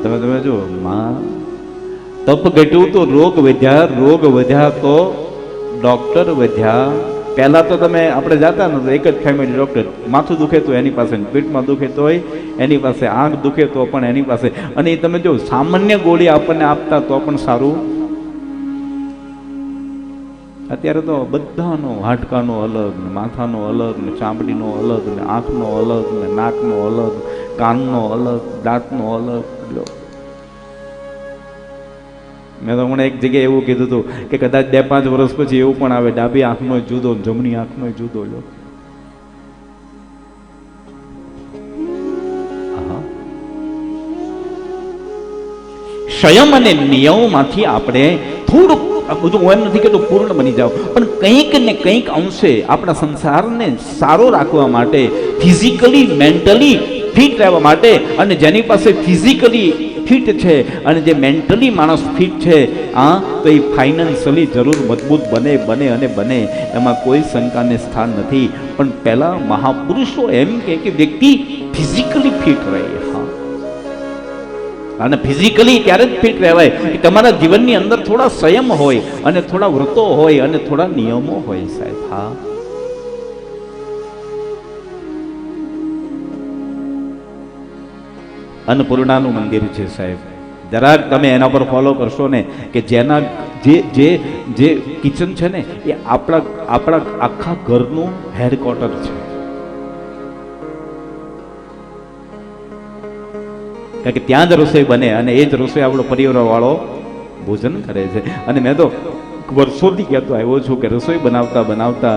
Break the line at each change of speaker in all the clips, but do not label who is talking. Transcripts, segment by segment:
તમે તમે જો માં તપ ઘટ્યું તો રોગ વધ્યા તો ડોક્ટર વધ્યા. પહેલા તો તમે આપણે જાતા ને તો એક જ ફેમિલી ડોક્ટર, માથું દુખે તો એની પાસે, પીઠમાં દુખે તોય એની પાસે, આંખ દુખે તો પણ એની પાસે. અને એ તમે જો સામાન્ય ગોળી આપણને આપતા તો પણ સારું. અત્યારે તો બધાનો, હાડકાનો અલગ ને, માથાનો અલગ ને, ચામડીનો અલગ ને, આંખનો અલગ ને, નાકનો અલગ, કાનનો અલગ, દાંતનો અલગ. મેં તો હમણાં એક જગ્યાએ એવું કીધું હતું કે કદાચ 2-5 વર્ષ પછી એવું પણ આવે, ડાબી આંખનો જુદો, જમણી આંખનો જુદો. લો સંયમ અને નિયમમાંથી આપણે થોડુંક, બધું એમ નથી કે પૂર્ણ બની જાવ, પણ કંઈક ને કંઈક અંશે આપણા સંસારને સારો રાખવા માટે, ફિઝિકલી મેન્ટલી ફિટ રહેવા માટે, અને જેની પાસે ફિઝિકલી ફિટ છે અને જે મેન્ટલી માણસ ફિટ છે, તો એ ફાઇનાન્શિયલી જરૂર મજબૂત બને અને બને, એમાં કોઈ શંકાને સ્થાન નથી. પણ પહેલા મહાપુરુષો એમ કે વ્યક્તિ ફિઝિકલી ફિટ રહે. અને ફિઝિકલી ત્યારે જ ફિટ રહેવાય કે તમારા જીવનની અંદર થોડા સંયમ હોય અને થોડા વ્રતો હોય અને થોડા નિયમો હોય સાહેબ. હા, અન્નપૂર્ણાનું મંદિર છે સાહેબ, જરાક તમે એના પર ફોલો કરશો ને કે જેના જે કિચન છે ને એ આપણા આખા ઘરનું હેડક્વાર્ટર છે. કારણ કે ત્યાં જ રસોઈ બને અને એ જ રસોઈ આપણો પરિવાર વાળો ભોજન કરે છે. અને મેં તો વર્ષોથી કહેતો આવ્યો છું કે રસોઈ બનાવતા બનાવતા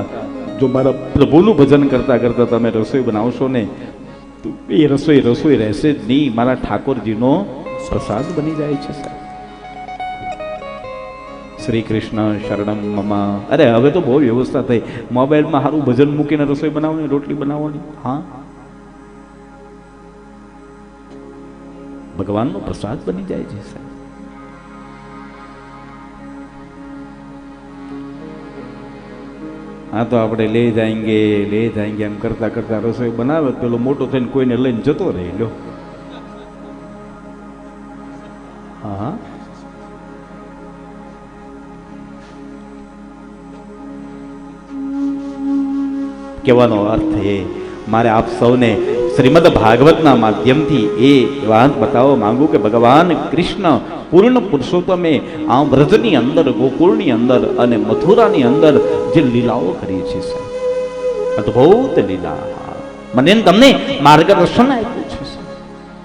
જો મારા પ્રભુનું ભજન કરતા કરતા તમે રસોઈ બનાવશો ને તો એ રસોઈ રહેશે જ નહીં, મારા ઠાકોરજીનો પ્રસાદ બની જાય છે સાહેબ. શ્રી કૃષ્ણ શરણમ મમા. અરે હવે તો બહુ વ્યવસ્થા થઈ, મોબાઈલમાં સારું ભજન મૂકીને રસોઈ બનાવવાની, રોટલી બનાવવાની. હા, ભગવાનનો પ્રસાદ બની જાય છે સાહેબ. હા, તો આપણે લે જાયંગે એમ કરતા કરતા રસોઈ બનાવે, પેલો મોટો થઈને કોઈને લઈને જતો રહે. લો હા, કહેવાનો અર્થ એ મારે આપ સૌને શ્રીમદ ભાગવતના માધ્યમથી એ વાત બતાવવા માંગુ કે ભગવાન કૃષ્ણ પૂર્ણ પુરુષોત્તમે આ વ્રજની અંદર, ગોકુળની અંદર અને મથુરાની અંદર જે લીલાઓ કરી છે સાહેબ, અદ્ભુત લીલા, મને તમને માર્ગદર્શન આપ્યું છે.